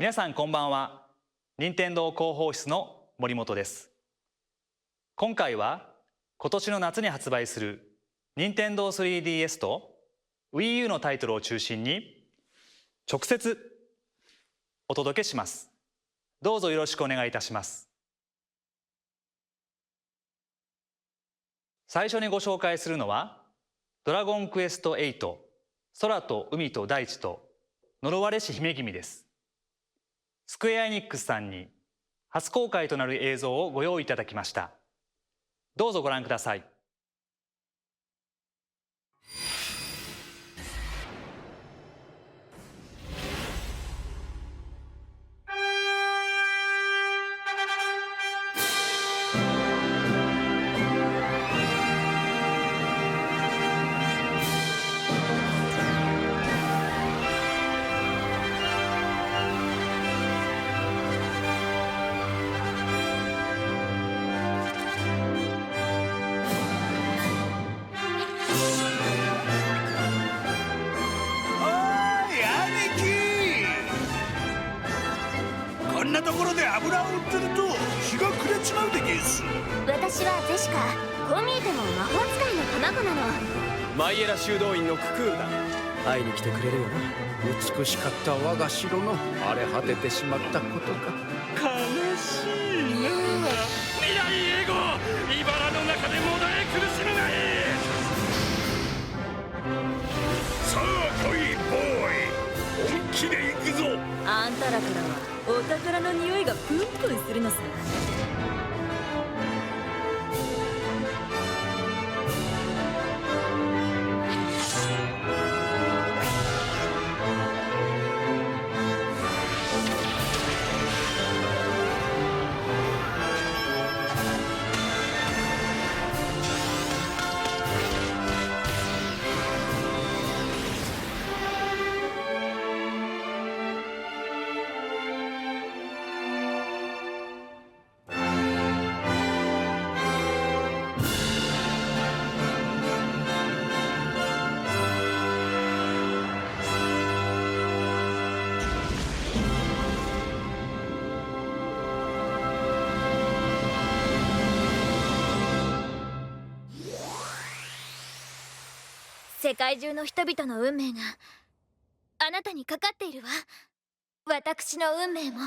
皆さんこんばんは。任天堂広報室の森本です。今回は今年の夏に発売する任天堂 3DS と Wii U のタイトルを中心に直接お届けします。どうぞよろしくお願いいたします。最初にご紹介するのはドラゴンクエスト8空と海と大地と呪われし姫君です。スクエアエニックスさんに初公開となる映像をご用意いただきました。どうぞご覧ください。こんなところで油を売ってると日が暮れちまうでゲス。私はゼシカ。こう見えても魔法使いの卵なの。マイエラ修道院のククールだ。会いに来てくれるよな。美しかった我が城の荒れ果ててしまったことが悲しいな。未来永劫茨の中でもだえ苦しむがいい。さあ来いボーイ、本気で行くぞ。あんたらからはお宝の匂いがプンプンするのさ。世界中の人々の運命があなたにかかっているわ。私の運命も。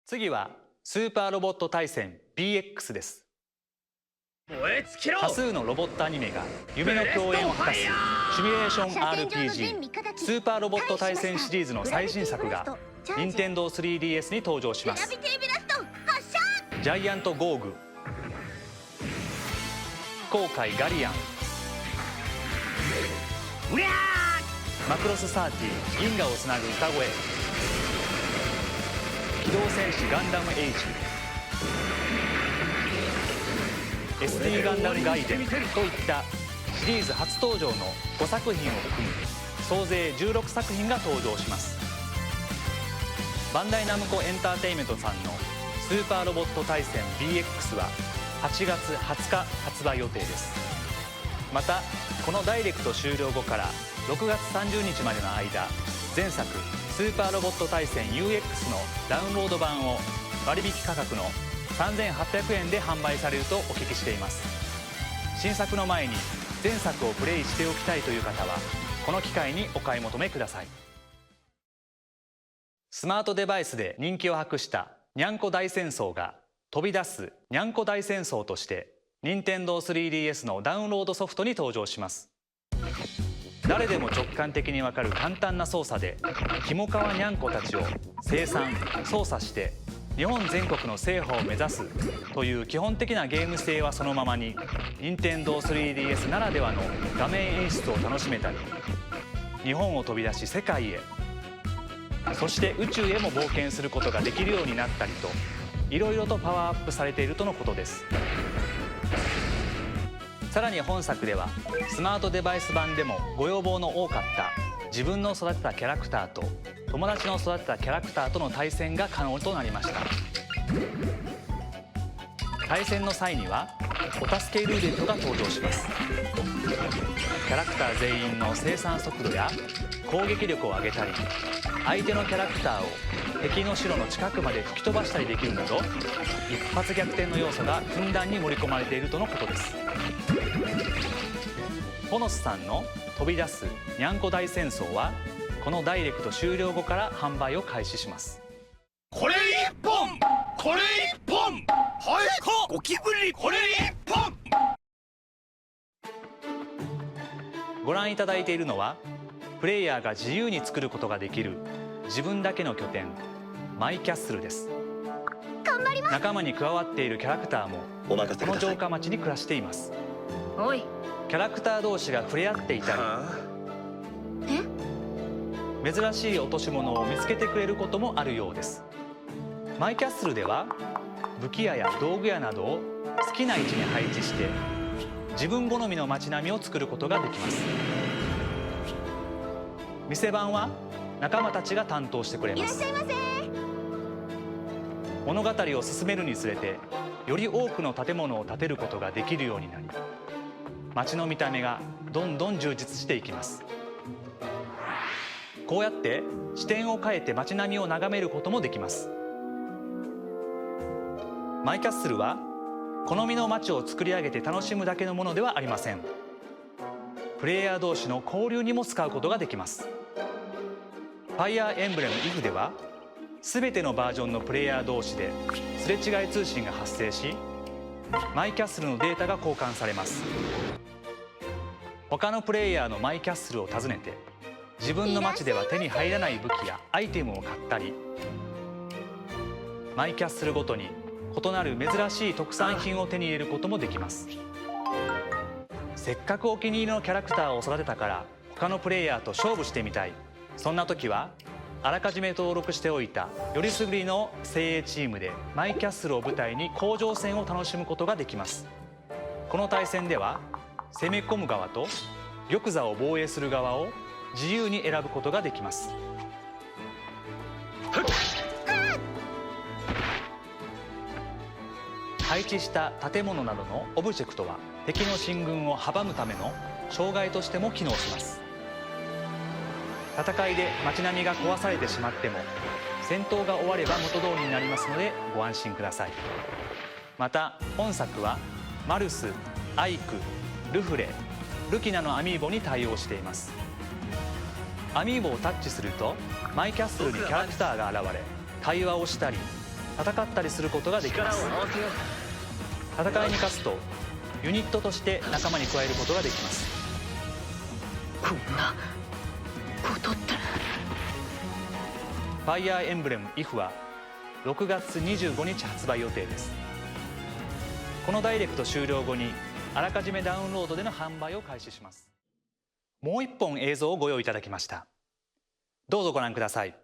次はスーパーロボット対戦 BX です。燃え尽きろ。多数のロボットアニメが夢の共演を果たすシミュレーション RPG スーパーロボット対戦シリーズの最新作が任天堂 3DS に登場します。ジャイアントゴーグ、航海ガリアン、マクロス30銀河をつなぐ歌声、機動戦士ガンダムエイジ、SD ガンダムガイデンといったシリーズ初登場の5作品を含む総勢16作品が登場します。バンダイナムコエンターテイメントさんのスーパーロボット対戦 BX は8月20日発売予定です。またこのダイレクト終了後から6月30日までの間、前作スーパーロボット対戦 UX のダウンロード版を割引価格の3800円で販売されるとお聞きしています。新作の前に前作をプレイしておきたいという方はこの機会にお買い求めください。スマートデバイスで人気を博したにゃんこ大戦争が飛び出すにゃんこ大戦争として任天堂 3DS のダウンロードソフトに登場します。誰でも直感的にわかる簡単な操作でひもかわにゃんこたちを生産操作して日本全国の制覇を目指すという基本的なゲーム性はそのままに、任天堂 3DS ならではの画面演出を楽しめたり、日本を飛び出し世界へ、そして宇宙へも冒険することができるようになったりと、いろいろとパワーアップされているとのことです。さらに本作ではスマートデバイス版でもご要望の多かった自分の育てたキャラクターと友達の育てたキャラクターとの対戦が可能となりました。対戦の際にはお助けルーレットが登場します。キャラクター全員の生産速度や攻撃力を上げたり、相手のキャラクターを敵の城の近くまで吹き飛ばしたりできるなど、一発逆転の要素がふんだんに盛り込まれているとのことです。ホノスさんの飛び出すにゃんこ大戦争はこのダイレクト終了後から販売を開始します。これ一本、これ一本、はいゴキブリこれ一本。ご覧いただいているのはプレイヤーが自由に作ることができる自分だけの拠点マイキャッスルです。仲間に加わっているキャラクターもこの城下町に暮らしています。おい、キャラクター同士が触れ合っていたり、珍しい落とし物を見つけてくれることもあるようです。マイキャッスルでは武器屋や道具屋などを好きな位置に配置して自分好みの街並みを作ることができます。店番は仲間たちが担当してくれます。物語を進めるにつれてより多くの建物を建てることができるようになり、街の見た目がどんどん充実していきます。こうやって視点を変えて街並みを眺めることもできます。マイキャッスルは好みの街を作り上げて楽しむだけのものではありません。プレイヤー同士の交流にも使うことができます。ファイアーエンブレム IF では全てのバージョンのプレイヤー同士ですれ違い通信が発生し、マイキャッスルのデータが交換されます。他のプレイヤーのマイキャッスルを訪ねて自分の街では手に入らない武器やアイテムを買ったり、マイキャッスルごとに異なる珍しい特産品を手に入れることもできます。せっかくお気に入りのキャラクターを育てたから他のプレイヤーと勝負してみたい、そんな時はあらかじめ登録しておいたよりすぐりの精鋭チームでマイキャッスルを舞台に甲状戦を楽しむことができます。この対戦では攻め込む側と玉座を防衛する側を自由に選ぶことができます。配置した建物などのオブジェクトは敵の進軍を阻むための障害としても機能します。戦いで街並みが壊されてしまっても戦闘が終われば元通りになりますのでご安心ください。また本作はマルス、アイク、ルフレ、ルキナのアミーボに対応しています。アミーボをタッチするとマイキャッスルにキャラクターが現れ対話をしたり戦ったりすることができます。戦いに勝つとユニットとして仲間に加えることができます。こんなことって。ファイアーエンブレム IF は6月25日発売予定です。このダイレクト終了後にあらかじめダウンロードでの販売を開始します。もう一本映像をご用意いただきました。どうぞご覧ください。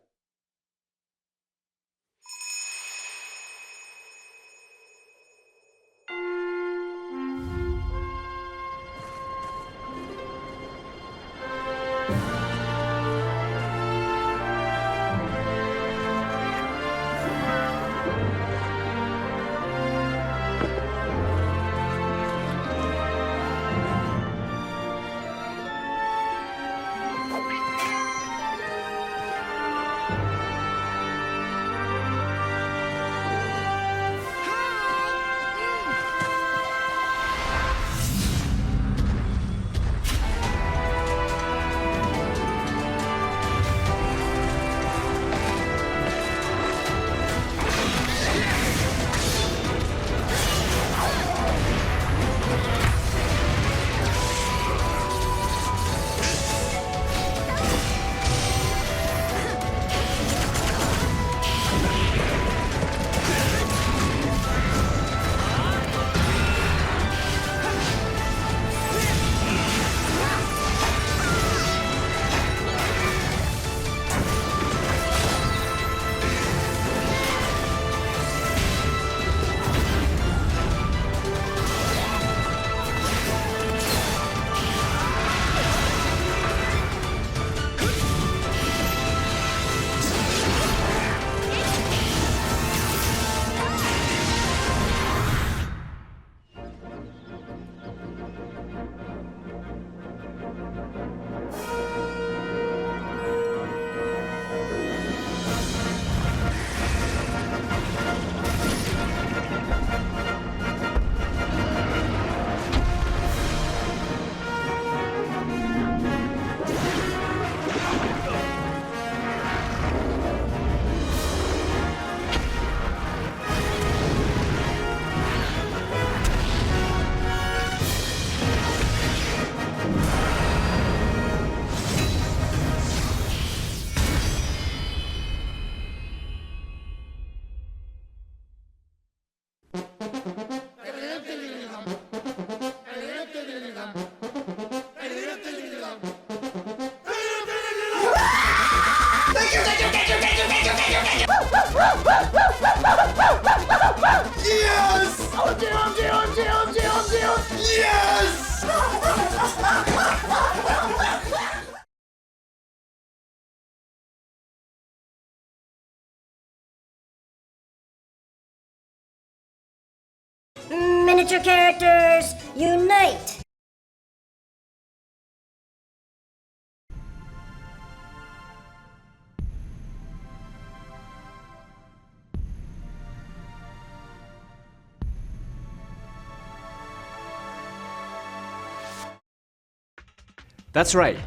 Yes! Miniature characters, unite! That's right.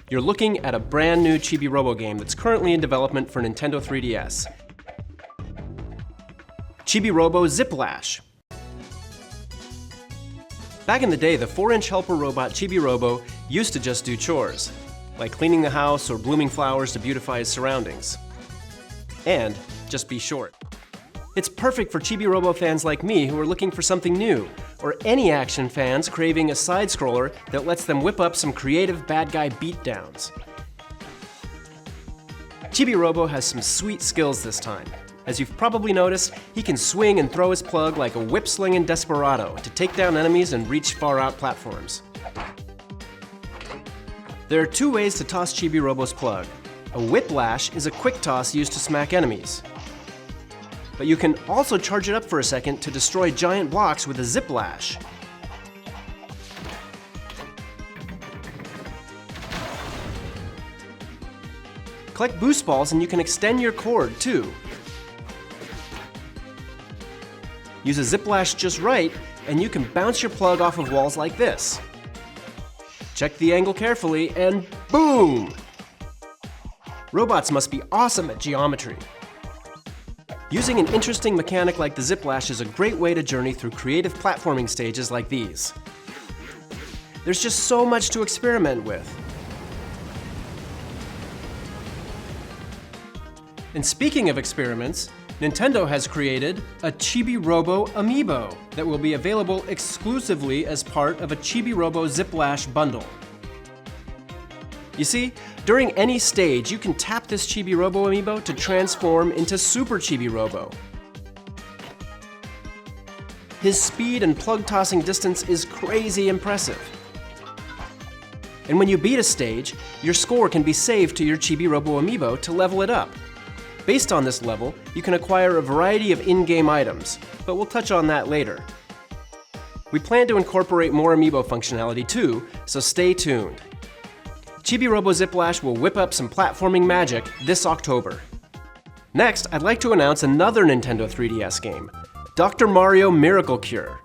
You're looking at a brand new Chibi Robo game that's currently in development for Nintendo 3DS. Chibi Robo Ziplash. Back in the day, the 4-inch helper robot Chibi Robo used to just do chores, like cleaning the house or blooming flowers to beautify his surroundings. And just be short. It's perfect for Chibi Robo fans like me who are looking for something new, or any action fans craving a side-scroller that lets them whip up some creative bad guy beatdowns. Chibi Robo has some sweet skills this time. As you've probably noticed, he can swing and throw his plug like a whip-slinging desperado to take down enemies and reach far-out platforms. There are two ways to toss Chibi Robo's plug. A whiplash is a quick toss used to smack enemies. But you can also charge it up for a second to destroy giant blocks with a ziplash. Collect boost balls and you can extend your cord too. Use a ziplash just right and you can bounce your plug off of walls like this. Check the angle carefully and boom! Robots must be awesome at geometry. Using an interesting mechanic like the ziplash is a great way to journey through creative platforming stages like these. There's just so much to experiment with. And speaking of experiments, Nintendo has created a Chibi Robo Amiibo that will be available exclusively as part of a Chibi Robo Ziplash bundle. You see, during any stage, you can tap this Chibi Robo Amiibo to transform into Super Chibi Robo. His speed and plug tossing distance is crazy impressive. And when you beat a stage, your score can be saved to your Chibi Robo Amiibo to level it up. Based on this level, you can acquire a variety of in-game items, but we'll touch on that later. We plan to incorporate more Amiibo functionality too, so stay tuned. Chibi Robo Ziplash will whip up some platforming magic this October. Next, I'd like to announce another Nintendo 3DS game, Dr. Mario Miracle Cure.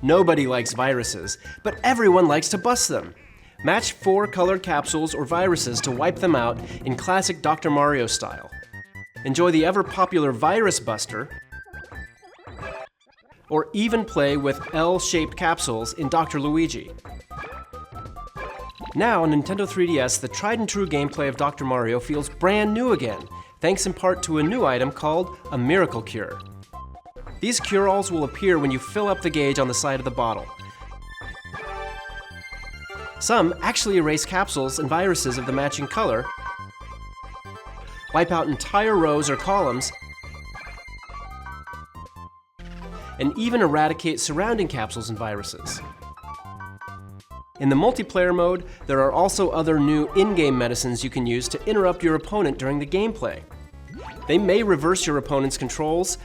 Nobody likes viruses, but everyone likes to bust them. Match 4 colored capsules or viruses to wipe them out in classic Dr. Mario style. Enjoy the ever-popular Virus Buster, or even play with L-shaped capsules in Dr. Luigi. Now on Nintendo 3DS, the tried-and-true gameplay of Dr. Mario feels brand new again, thanks in part to a new item called a Miracle Cure. These cure-alls will appear when you fill up the gauge on the side of the bottle. Some actually erase capsules and viruses of the matching color, wipe out entire rows or columns, and even eradicate surrounding capsules and viruses. In the multiplayer mode, there are also other new in-game medicines you can use to interrupt your opponent during the gameplay. They may reverse your opponent's controls,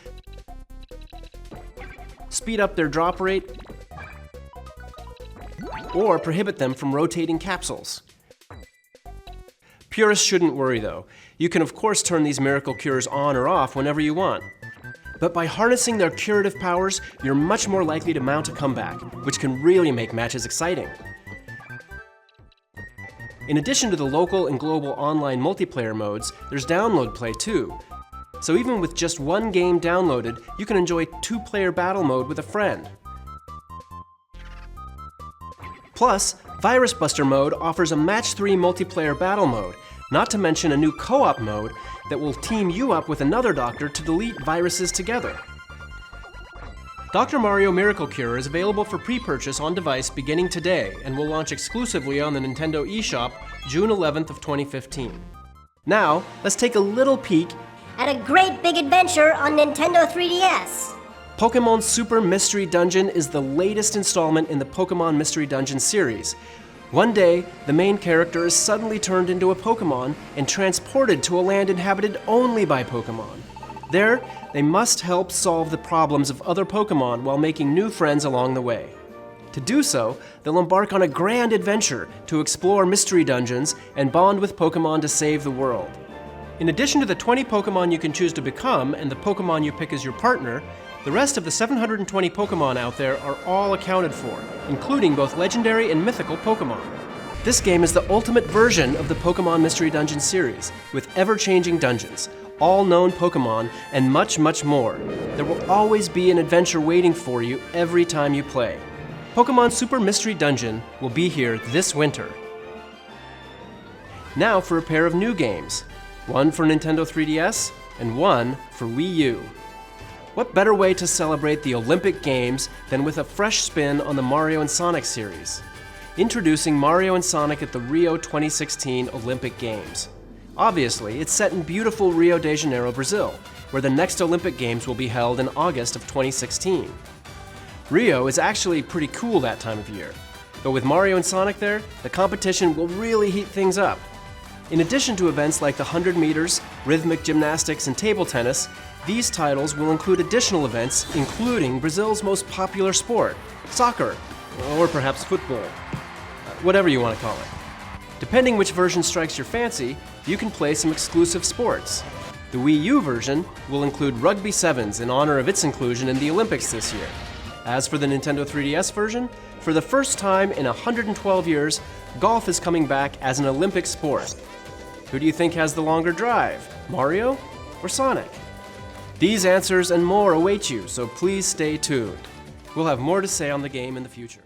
speed up their drop rate, or prohibit them from rotating capsules. Purists shouldn't worry though. You can of course turn these miracle cures on or off whenever you want. But by harnessing their curative powers, you're much more likely to mount a comeback, which can really make matches exciting. In addition to the local and global online multiplayer modes, there's download play too. So even with just one game downloaded, you can enjoy 2-player battle mode with a friend. Plus, Virus Buster mode offers a match 3 multiplayer battle mode, not to mention a new co-op mode that will team you up with another doctor to delete viruses together. Dr. Mario Miracle Cure is available for pre-purchase on device beginning today and will launch exclusively on the Nintendo eShop June 11th of 2015. Now, let's take a little peek At a great big adventure on Nintendo 3DS. Pokemon Super Mystery Dungeon is the latest installment in the Pokemon Mystery Dungeon series. One day, the main character is suddenly turned into a Pokemon and transported to a land inhabited only by Pokemon. There, they must help solve the problems of other Pokemon while making new friends along the way. To do so, they'll embark on a grand adventure to explore mystery dungeons and bond with Pokemon to save the world. In addition to the 20 Pokemon you can choose to become and the Pokemon you pick as your partner, the rest of the 720 Pokemon out there are all accounted for, including both legendary and mythical Pokemon. This game is the ultimate version of the Pokemon Mystery Dungeon series, with ever-changing dungeons, all known Pokemon, and much, much more. There will always be an adventure waiting for you every time you play. Pokemon Super Mystery Dungeon will be here this winter. Now for a pair of new games, one for Nintendo 3DS and one for Wii U. What better way to celebrate the Olympic Games than with a fresh spin on the Mario and Sonic series? Introducing Mario and Sonic at the Rio 2016 Olympic Games. Obviously, it's set in beautiful Rio de Janeiro, Brazil, where the next Olympic Games will be held in August of 2016. Rio is actually pretty cool that time of year, but with Mario and Sonic there, the competition will really heat things up. In addition to events like the 100 meters, rhythmic gymnastics, and table tennis, these titles will include additional events, including Brazil's most popular sport, soccer, or perhaps football, whatever you want to call it. Depending which version strikes your fancy, you can play some exclusive sports. The Wii U version will include Rugby Sevens in honor of its inclusion in the Olympics this year. As for the Nintendo 3DS version, for the first time in 112 years, golf is coming back as an Olympic sport. Who do you think has the longer drive, Mario or Sonic? These answers and more await you, so please stay tuned. We'll have more to say on the game in the future.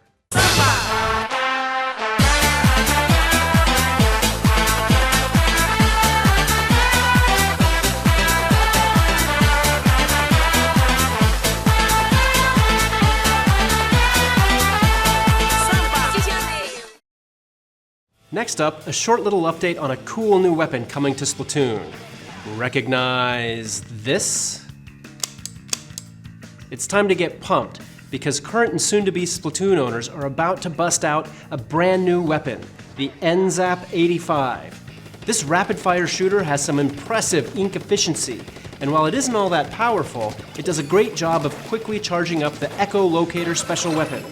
Next up, a short little update on a cool new weapon coming to Splatoon. Recognize this? It's time to get pumped, because current and soon-to-be Splatoon owners are about to bust out a brand new weapon, the NZAP 85. This rapid-fire shooter has some impressive ink efficiency, and while it isn't all that powerful, it does a great job of quickly charging up the Echolocator special weapon.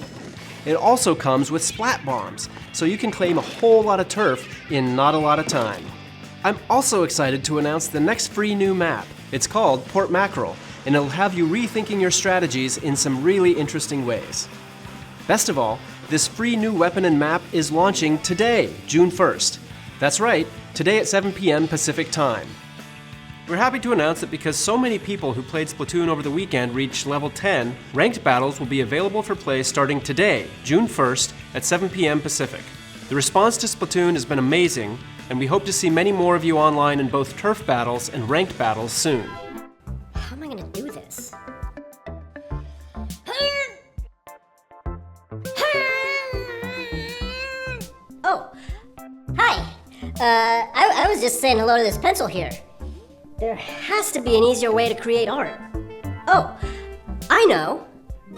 It also comes with splat bombs, so you can claim a whole lot of turf in not a lot of time. I'm also excited to announce the next free new map. It's called Port Mackerel, and it'll have you rethinking your strategies in some really interesting ways. Best of all, this free new weapon and map is launching today, June 1st. That's right, today at 7 p.m. Pacific Time. We're happy to announce that because so many people who played Splatoon over the weekend reached level 10, ranked battles will be available for play starting today, June 1st at 7 p.m. Pacific. The response to Splatoon has been amazing, and we hope to see many more of you online in both turf battles and ranked battles soon. How am I gonna do this? Oh, hi. I was just saying hello to this pencil here. There has to be an easier way to create art. Oh, I know.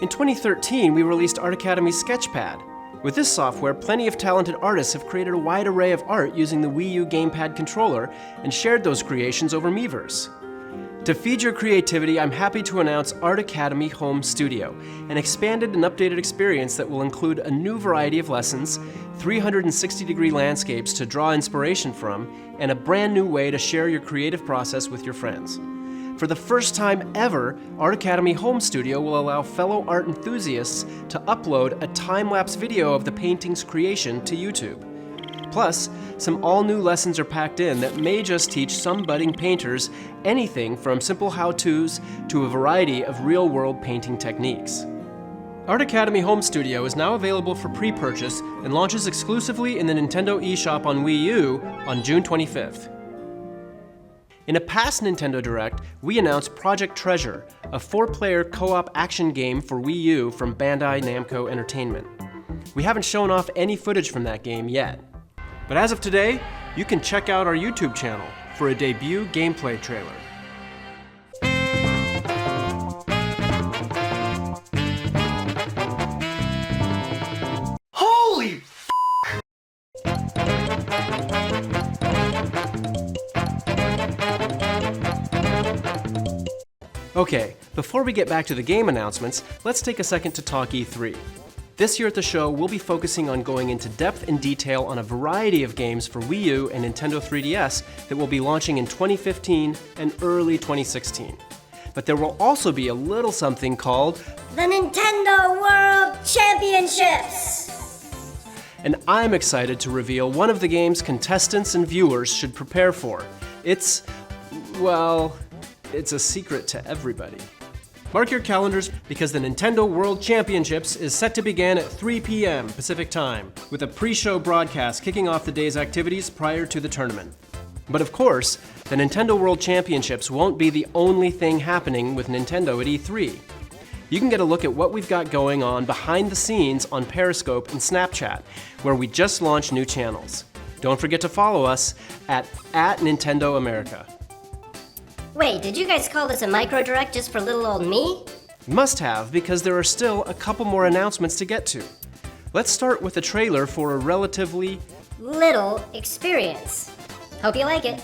In 2013, we released Art Academy's Sketchpad. With this software, plenty of talented artists have created a wide array of art using the Wii U gamepad controller and shared those creations over Miiverse. To feed your creativity, I'm happy to announce Art Academy Home Studio, an expanded and updated experience that will include a new variety of lessons, 360-degree landscapes to draw inspiration from, and a brand new way to share your creative process with your friends. For the first time ever, Art Academy Home Studio will allow fellow art enthusiasts to upload a time-lapse video of the painting's creation to YouTube. Plus, some all-new lessons are packed in that may just teach some budding painters anything from simple how-tos to a variety of real-world painting techniques. Art Academy Home Studio is now available for pre-purchase and launches exclusively in the Nintendo eShop on Wii U on June 25th. In a past Nintendo Direct, we announced Project Treasure, a 4-player co-op action game for Wii U from Bandai Namco Entertainment. We haven't shown off any footage from that game yet. But as of today, you can check out our YouTube channel for a debut gameplay trailer. Okay, before we get back to the game announcements, let's take a second to talk E3. This year at the show, we'll be focusing on going into depth and detail on a variety of games for Wii U and Nintendo 3DS that will be launching in 2015 and early 2016. But there will also be a little something called The Nintendo World Championships! And I'm excited to reveal one of the games contestants and viewers should prepare for. It's a secret to everybody. Mark your calendars because the Nintendo World Championships is set to begin at 3 p.m. Pacific Time, with a pre-show broadcast kicking off the day's activities prior to the tournament. But of course, the Nintendo World Championships won't be the only thing happening with Nintendo at E3. You can get a look at what we've got going on behind the scenes on Periscope and Snapchat, where we just launched new channels. Don't forget to follow us at Nintendo America. Wait, did you guys call this a micro direct just for little old me? Must have, because there are still a couple more announcements to get to. Let's start with a trailer for a relatively Little experience. Hope you like it.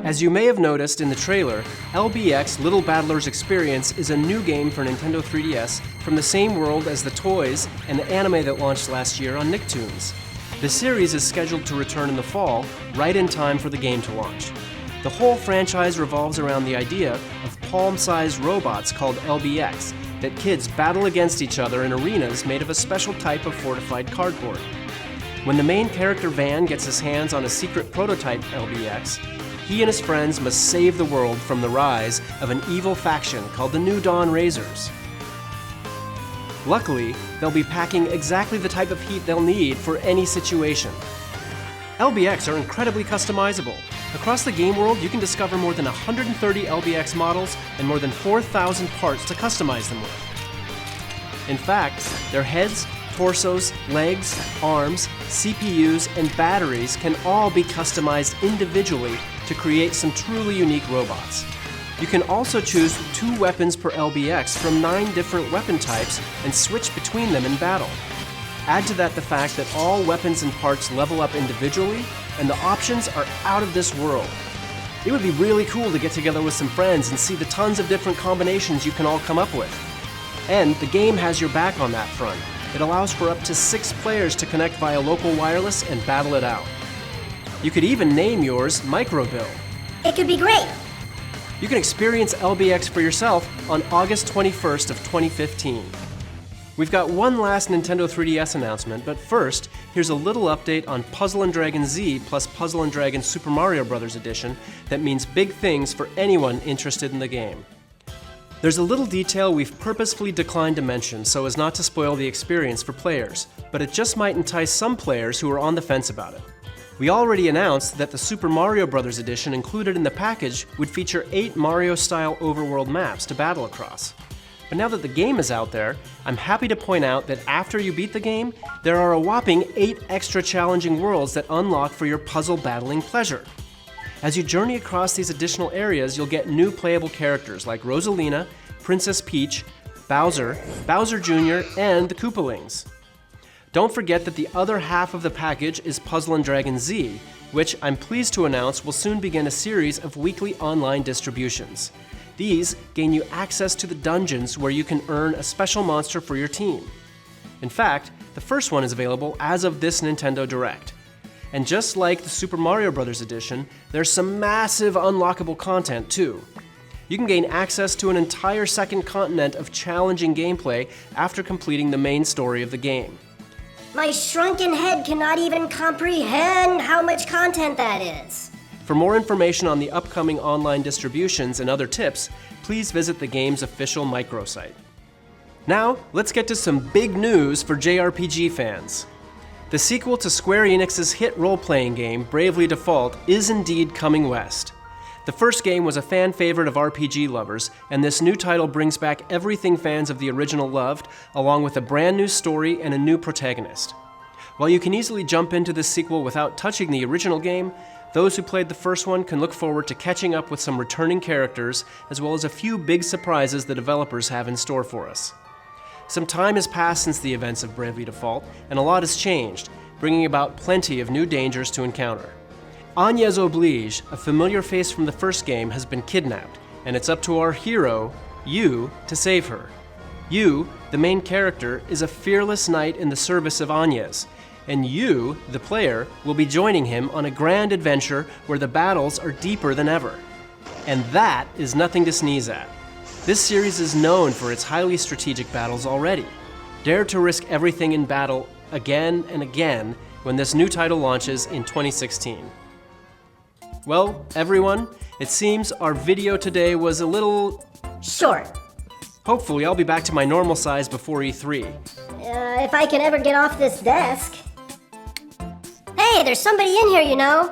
As you may have noticed in the trailer, LBX Little Battlers Experience is a new game for Nintendo 3DS from the same world as the toys and the anime that launched last year on Nicktoons. The series is scheduled to return in the fall, right in time for the game to launch. The whole franchise revolves around the idea of palm-sized robots called LBX that kids battle against each other in arenas made of a special type of fortified cardboard. When the main character Van gets his hands on a secret prototype LBX, he and his friends must save the world from the rise of an evil faction called the New Dawn Razors. Luckily, they'll be packing exactly the type of heat they'll need for any situation. LBX are incredibly customizable. Across the game world, you can discover more than 130 LBX models and more than 4,000 parts to customize them with. In fact, their heads, torsos, legs, arms, CPUs, and batteries can all be customized individually to create some truly unique robots. You can also choose 2 weapons per LBX from 9 different weapon types and switch between them in battle. Add to that the fact that all weapons and parts level up individually, and the options are out of this world. It would be really cool to get together with some friends and see the tons of different combinations you can all come up with. And the game has your back on that front. It allows for up to 6 players to connect via local wireless and battle it out. You could even name yours Micro Bill. It could be great. You can experience LBX for yourself on August 21st of 2015. We've got one last Nintendo 3DS announcement, but first, here's a little update on Puzzle & Dragon Z plus Puzzle & Dragon Super Mario Bros. Edition that means big things for anyone interested in the game. There's a little detail we've purposefully declined to mention so as not to spoil the experience for players, but it just might entice some players who are on the fence about it. We already announced that the Super Mario Bros. Edition included in the package would feature 8 Mario-style overworld maps to battle across. But now that the game is out there, I'm happy to point out that after you beat the game, there are a whopping 8 extra challenging worlds that unlock for your puzzle battling pleasure. As you journey across these additional areas, you'll get new playable characters like Rosalina, Princess Peach, Bowser, Bowser Jr., and the Koopalings. Don't forget that the other half of the package is Puzzle & Dragon Z, which I'm pleased to announce will soon begin a series of weekly online distributions. These gain you access to the dungeons where you can earn a special monster for your team. In fact, The first one is available as of this Nintendo Direct. And just like the Super Mario Bros. Edition, there's some massive unlockable content too. You can gain access to an entire second continent of challenging gameplay after completing the main story of the game. My shrunken head cannot even comprehend how much content that is. For more information on the upcoming online distributions and other tips, please visit the game's official microsite. Now, let's get to some big news for JRPG fans. The sequel to Square Enix's hit role-playing game, Bravely Default, is indeed coming west. The first game was a fan favorite of RPG lovers, and this new title brings back everything fans of the original loved, along with a brand new story and a new protagonist. While you can easily jump into this sequel without touching the original game, those who played the first one can look forward to catching up with some returning characters, as well as a few big surprises the developers have in store for us. Some time has passed since the events of Bravely Default, and a lot has changed, bringing about plenty of new dangers to encounter. Agnès Oblige, a familiar face from the first game, has been kidnapped, and it's up to our hero, Yu, to save her. Yu, the main character, is a fearless knight in the service of Agnès, and you, the player, will be joining him on a grand adventure where the battles are deeper than ever. And that is nothing to sneeze at. This series is known for its highly strategic battles already. Dare to risk everything in battle again and again when this new title launches in 2016. Well, everyone, it seems our video today was a little short. Hopefully, I'll be back to my normal size before E3. If I can ever get off this desk. Hey, there's somebody in here, you know.